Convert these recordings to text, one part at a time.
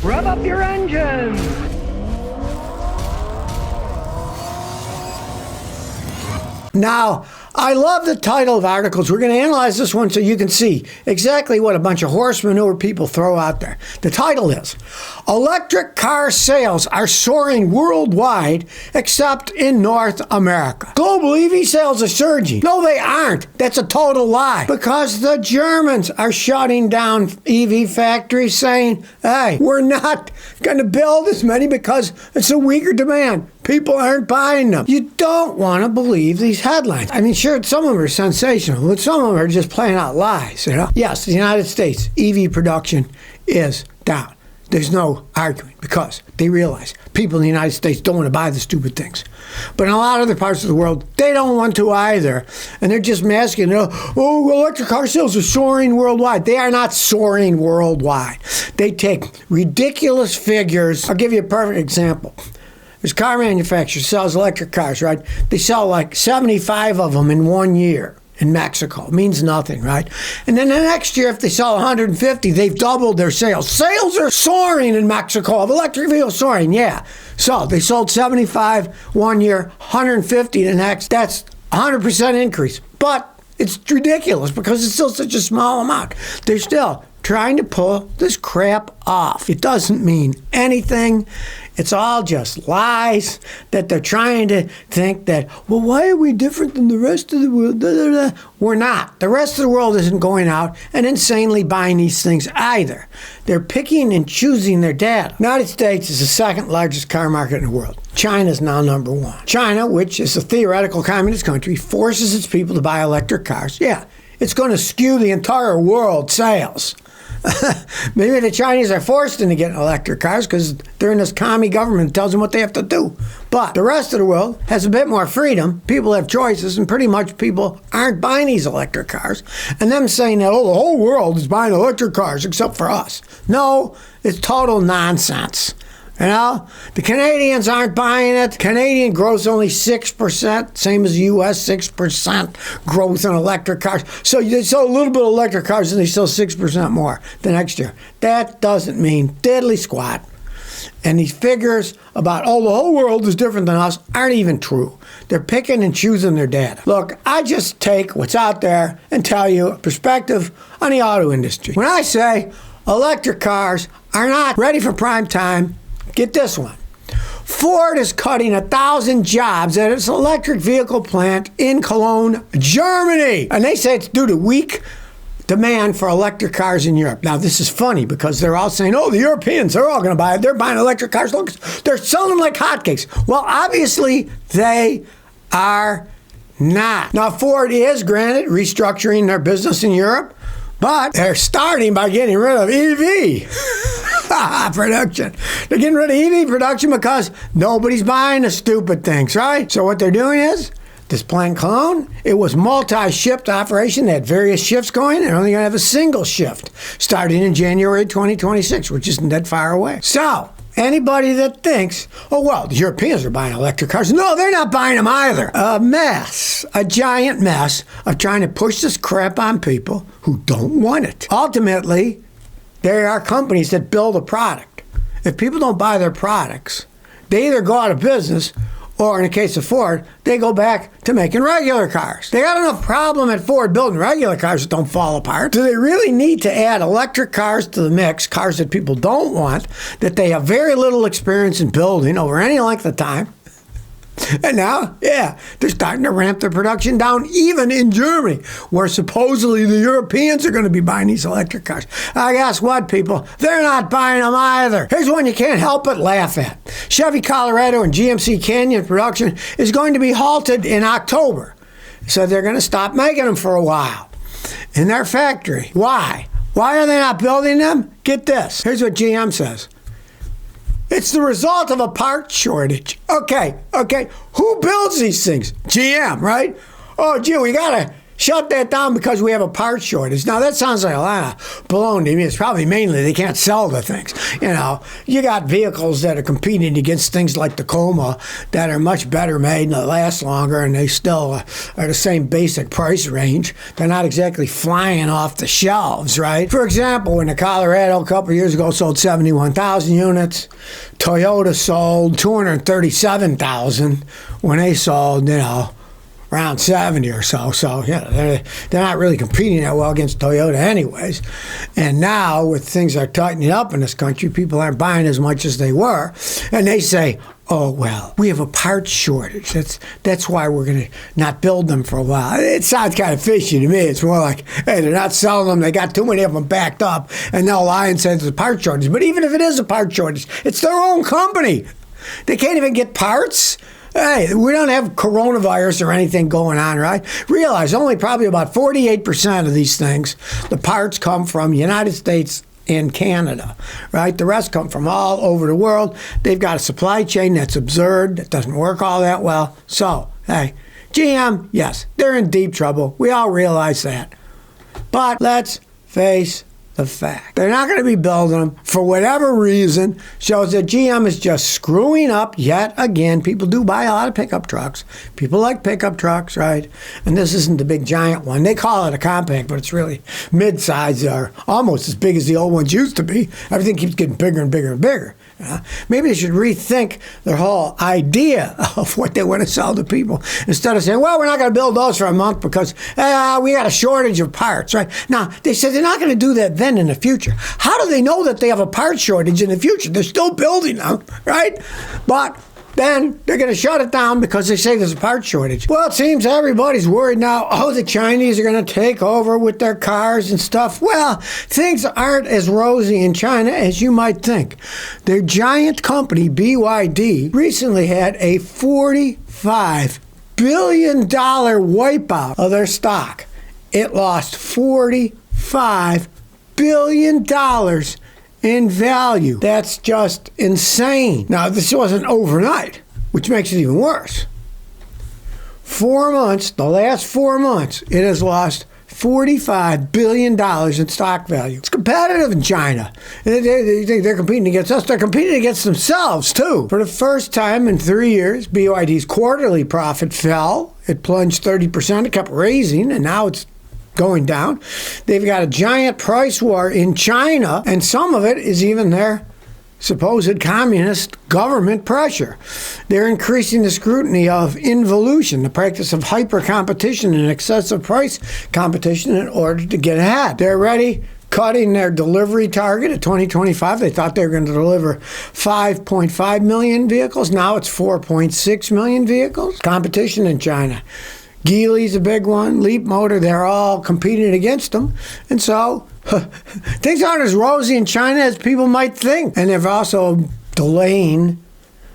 Rev up your engines! Now, I love the title of articles. We're going to analyze this one so you can see exactly what a bunch of horse manure people throw out there. The title is, Electric Car Sales Are Soaring Worldwide Except in North America. Global EV sales are surging. No, they aren't. That's a total lie. Because the Germans are shutting down EV factories saying, hey, we're not going to build as many because it's a weaker demand. People aren't buying them. You don't want to believe these headlines. I mean, sure, some of them are sensational, but some of them are just plain out lies, you know? Yes, the United States EV production is down. There's no arguing because they realize people in the United States don't want to buy the stupid things. But in a lot of other parts of the world, they don't want to either. And they're just masking, oh, electric car sales are soaring worldwide. They are not soaring worldwide. They take ridiculous figures. I'll give you a perfect example. There's a car manufacturer sells electric cars, right? They sell like 75 of them in 1 year in Mexico. It means nothing, right? And then the next year, if they sell 150, they've doubled their sales. Sales are soaring in Mexico of electric vehicles soaring, yeah. So they sold 75 1 year, 150 the next. That's 100% increase. But it's ridiculous because it's still such a small amount. They're still trying to pull this crap off. It doesn't mean anything. It's all just lies that they're trying to think that, well, why are we different than the rest of the world? Da, da, da. We're not. The rest of the world isn't going out and insanely buying these things either. They're picking and choosing their data. The United States is the second largest car market in the world. China is now number one. China, which is a theoretical communist country, forces its people to buy electric cars. Yeah, it's going to skew the entire world sales. Maybe the Chinese are forced into getting electric cars because they're in this commie government that tells them what they have to do. But the rest of the world has a bit more freedom. People have choices, and pretty much people aren't buying these electric cars. And them saying that, oh, the whole world is buying electric cars except for us. No, it's total nonsense. You know, the Canadians aren't buying it. Canadian growth's only 6%, same as the U.S., 6% growth in electric cars. So they sell a little bit of electric cars and they sell 6% more the next year. That doesn't mean diddly squat. And these figures about, oh, the whole world is different than us aren't even true. They're picking and choosing their data. Look, I just take what's out there and tell you a perspective on the auto industry. When I say electric cars are not ready for prime time, get this one. Ford is cutting 1,000 jobs at its electric vehicle plant in Cologne, Germany. And they say it's due to weak demand for electric cars in Europe. Now, this is funny because they're all saying, oh, the Europeans, they're all going to buy it. They're buying electric cars. Look, they're selling them like hotcakes. Well, obviously, they are not. Now, Ford is, granted, restructuring their business in Europe, but they're starting by getting rid of EV production. They're getting rid of EV production because nobody's buying the stupid things, right? So what they're doing is, this plant Cologne, it was multi-shift operation. They had various shifts going. They're only going to have a single shift starting in January 2026, which isn't that far away. So anybody that thinks, oh, well, the Europeans are buying electric cars. No, they're not buying them either. A mess, a giant mess of trying to push this crap on people who don't want it. Ultimately, there are companies that build a product. If people don't buy their products, they either go out of business or in the case of Ford, they go back to making regular cars. They got enough problem at Ford building regular cars that don't fall apart. Do they really need to add electric cars to the mix, cars that people don't want, that they have very little experience in building over any length of time? And now, yeah, they're starting to ramp their production down even in Germany, where supposedly the Europeans are going to be buying these electric cars. I guess what, people? They're not buying them either. Here's one you can't help but laugh at. Chevy Colorado and GMC Canyon production is going to be halted in October. So they're going to stop making them for a while in their factory. Why? Why are they not building them? Get this. Here's what GM says. It's the result of a part shortage. Okay. Who builds these things? GM, right? Oh, gee, we got to shut that down because we have a part shortage. Now, that sounds like a lot of baloney to me. It's probably mainly they can't sell the things. You know, you got vehicles that are competing against things like Tacoma that are much better made and that last longer, and they still are the same basic price range. They're not exactly flying off the shelves, right? For example, when the Colorado a couple of years ago sold 71,000 units, Toyota sold 237,000 when they sold, around 70 or so. So, they're not really competing that well against Toyota anyways. And now, with things are tightening up in this country, people aren't buying as much as they were. And they say, oh, well, we have a parts shortage. That's why we're going to not build them for a while. It sounds kind of fishy to me. It's more like, hey, they're not selling them. They got too many of them backed up. And they'll lie and say it's a part shortage. But even if it is a part shortage, it's their own company. They can't even get parts. Hey, we don't have coronavirus or anything going on, right? Realize only probably about 48% of these things, the parts come from the United States and Canada, right? The rest come from all over the world. They've got a supply chain that's absurd, that doesn't work all that well. So, hey, GM, yes, they're in deep trouble. We all realize that. But let's face the fact. They're not going to be building them for whatever reason. Shows that GM is just screwing up yet again. People do buy a lot of pickup trucks. People like pickup trucks, right? And this isn't the big giant one. They call it a compact, but it's really mid-size or almost as big as the old ones used to be. Everything keeps getting bigger and bigger and bigger. Maybe they should rethink their whole idea of what they want to sell to people instead of saying, well, we're not going to build those for a month because we got a shortage of parts, right? Now, they said they're not going to do that then in the future. How do they know that they have a part shortage in the future? They're still building them, right? But then they're going to shut it down because they say there's a part shortage. Well, it seems everybody's worried now, the Chinese are going to take over with their cars and stuff. Well, things aren't as rosy in China as you might think. Their giant company, BYD, recently had a $45 billion wipeout of their stock. It lost $45 billion in value. That's just insane. Now, this wasn't overnight, which makes it even worse. 4 months, the last 4 months, it has lost $45 billion in stock value. It's competitive in China. They think they're competing against us. They're competing against themselves, too. For the first time in 3 years, BYD's quarterly profit fell. It plunged 30%. It kept raising, and now it's going down. They've got a giant price war in China, and some of it is even their supposed communist government pressure. They're increasing the scrutiny of involution, the practice of hyper-competition and excessive price competition in order to get ahead. They're already cutting their delivery target at 2025. They thought they were going to deliver 5.5 million vehicles. Now it's 4.6 million vehicles. Competition in China. Geely's a big one, Leap Motor, they're all competing against them. And so, things aren't as rosy in China as people might think. And they're also delaying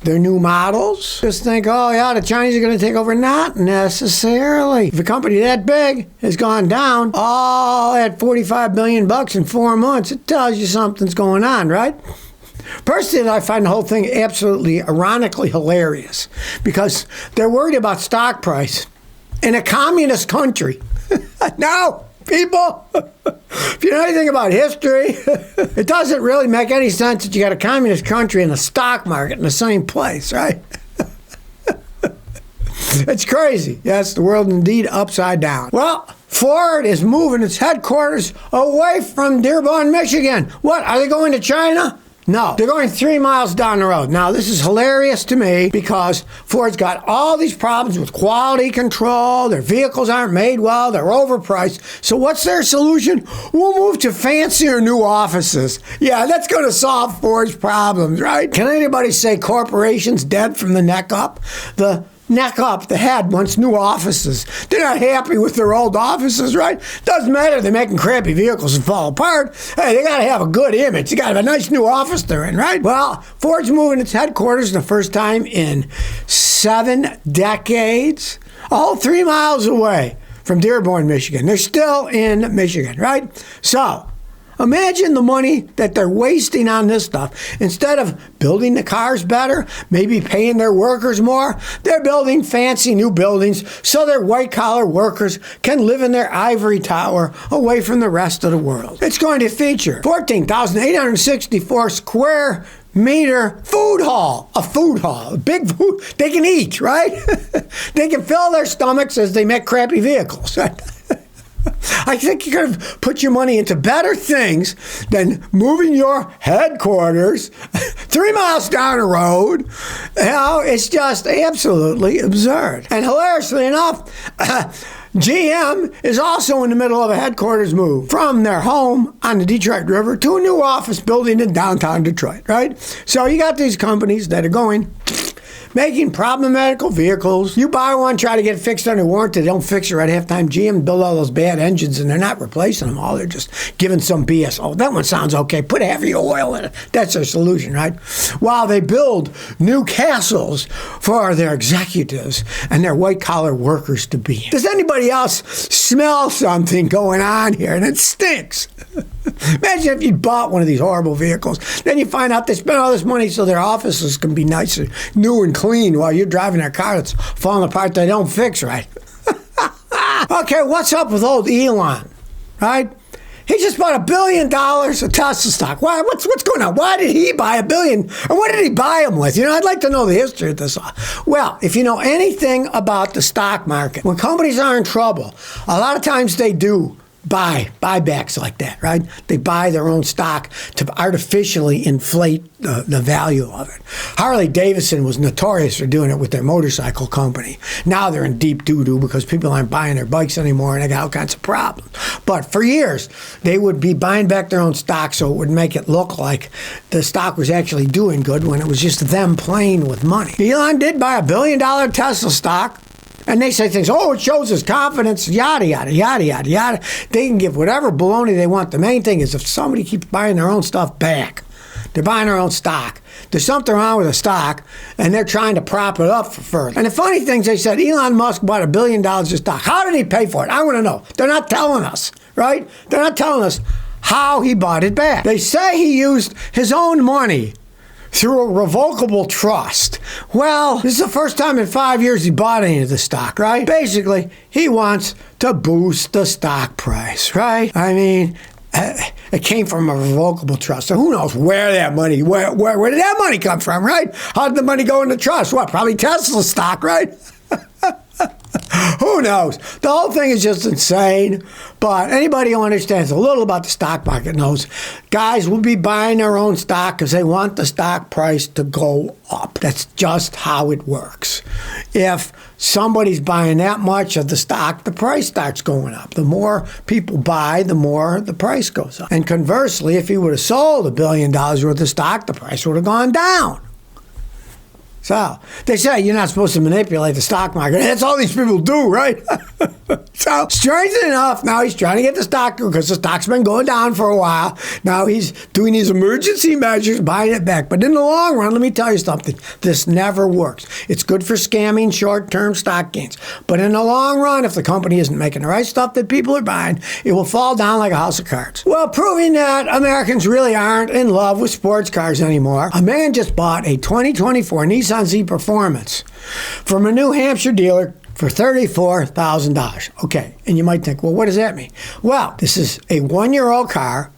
their new models. Just think, the Chinese are going to take over. Not necessarily. If a company that big has gone down all at $45 billion in 4 months, it tells you something's going on, right? Personally, I find the whole thing absolutely ironically hilarious because they're worried about stock price in a communist country. No, people, if you know anything about history, it doesn't really make any sense that you got a communist country and a stock market in the same place, right? It's crazy. Yes, the world indeed upside down. Well, Ford is moving its headquarters away from Dearborn, Michigan. What, are they going to China? No, they're going 3 miles down the road. Now, this is hilarious to me because Ford's got all these problems with quality control. Their vehicles aren't made well. They're overpriced. So what's their solution? We'll move to fancier new offices. Yeah, that's going to solve Ford's problems, right? Can anybody say corporations dead from the neck up? The neck up, the head wants new offices. They're not happy with their old offices, right? Doesn't matter. They're making crappy vehicles and fall apart. Hey, they got to have a good image. They got to have a nice new office they're in, right? Well, Ford's moving its headquarters the first time in 7 decades, all 3 miles away from Dearborn, Michigan. They're still in Michigan, right? So, Imagine the money that they're wasting on this stuff. Instead of building the cars better, maybe paying their workers more, they're building fancy new buildings so their white-collar workers can live in their ivory tower away from the rest of the world. It's going to feature 14,864 square meter food hall. A food hall. Big food. They can eat, right? They can fill their stomachs as they make crappy vehicles. I think you could have put your money into better things than moving your headquarters 3 miles down the road. You know, it's just absolutely absurd. And hilariously enough, GM is also in the middle of a headquarters move from their home on the Detroit River to a new office building in downtown Detroit, right? So you got these companies that are going, making problematical vehicles. You buy one, try to get it fixed under warranty. They don't fix it right half time. GM build all those bad engines, and they're not replacing them all. They're just giving some BS. Oh, that one sounds okay. Put heavy oil in it. That's their solution, right? While they build new castles for their executives and their white-collar workers to be in. Does anybody else smell something going on here? And it stinks. Imagine if you bought one of these horrible vehicles. Then you find out they spent all this money so their offices can be nice and new and clean while you're driving their car that's falling apart they don't fix right. Okay, what's up with old Elon, right? He just bought $1 billion of Tesla stock. Why? What's going on? Why did he buy $1 billion? And what did he buy them with? You know, I'd like to know the history of this. Well, if you know anything about the stock market, when companies are in trouble, a lot of times they do buybacks like that, right? They buy their own stock to artificially inflate the value of it. Harley Davidson was notorious for doing it with their motorcycle company. Now they're in deep doo-doo because people aren't buying their bikes anymore and they got all kinds of problems. But for years, they would be buying back their own stock so it would make it look like the stock was actually doing good when it was just them playing with money. Elon did buy $1 billion Tesla stock. And they say things, oh, it shows his confidence, yada, yada, yada, yada, yada. They can give whatever baloney they want. The main thing is if somebody keeps buying their own stuff back, they're buying their own stock. There's something wrong with the stock, and they're trying to prop it up for further. And the funny thing is they said Elon Musk bought $1 billion of stock. How did he pay for it? I want to know. They're not telling us, right? They're not telling us how he bought it back. They say he used his own money through a revocable trust. Well, this is the first time in 5 years he bought any of the stock, right? Basically, he wants to boost the stock price, right? I mean, it came from a revocable trust. So who knows where that money, where did that money come from, right? How did the money go in the trust? What, probably Tesla stock, right? Who knows? The whole thing is just insane. But anybody who understands a little about the stock market knows guys will be buying their own stock because they want the stock price to go up. That's just how it works. If somebody's buying that much of the stock, the price starts going up. The more people buy, the more the price goes up. And conversely, if he would have sold $1 billion worth of stock, the price would have gone down. So they say you're not supposed to manipulate the stock market. That's all these people do, right? So strangely enough, now he's trying to get the stock because the stock's been going down for a while. Now he's doing these emergency measures, buying it back. But in the long run, let me tell you something. This never works. It's good for scamming short-term stock gains. But in the long run, if the company isn't making the right stuff that people are buying, it will fall down like a house of cards. Well, proving that Americans really aren't in love with sports cars anymore, a man just bought a 2024 Nissan Z Performance from a New Hampshire dealer for $34,000. Okay, and you might think, well, what does that mean? Well, this is a one-year-old car.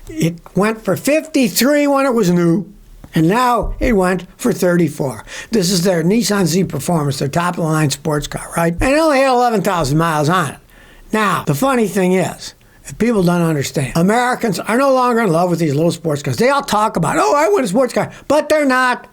It went for $53,000 when it was new, and now it went for $34,000. This is their Nissan Z Performance, their top-of-the-line sports car, right? And it only had 11,000 miles on it. Now, the funny thing is, if people don't understand, Americans are no longer in love with these little sports cars. They all talk about, oh, I want a sports car, but they're not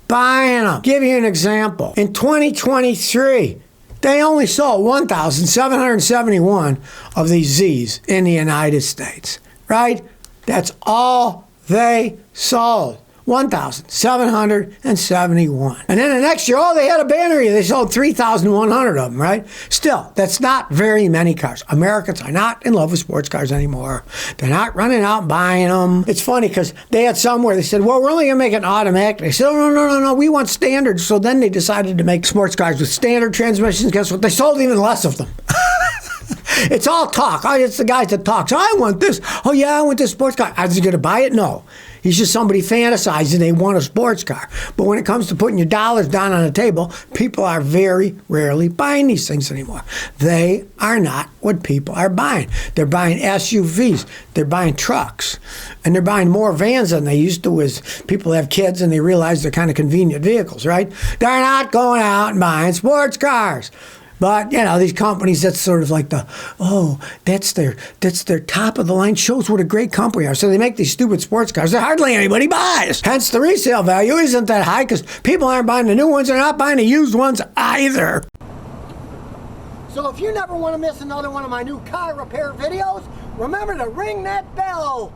buying them. Give you an example. In 2023, they only sold 1,771 of these Zs in the United States, right? That's all they sold. 1,771. And then the next year, oh, they had a banner year. They sold 3,100 of them, right? Still, that's not very many cars. Americans are not in love with sports cars anymore. They're not running out and buying them. It's funny because they had somewhere, they said, well, we're only going to make it automatic. They said, oh, no, we want standard. So then they decided to make sports cars with standard transmissions. Guess what? They sold even less of them. It's all talk. Oh, it's the guys that talk. So I want this. Oh, yeah, I want this sports car. Is he going to buy it? No. He's just somebody fantasizing they want a sports car. But when it comes to putting your dollars down on the table, people are very rarely buying these things anymore. They are not what people are buying. They're buying SUVs. They're buying trucks. And they're buying more vans than they used to as people have kids and they realize they're kind of convenient vehicles, right? They're not going out and buying sports cars. But, you know, these companies, that's sort of like that's their top of the line, shows what a great company are. So they make these stupid sports cars that hardly anybody buys. Hence the resale value isn't that high because people aren't buying the new ones. They're not buying the used ones either. So if you never want to miss another one of my new car repair videos, remember to ring that bell.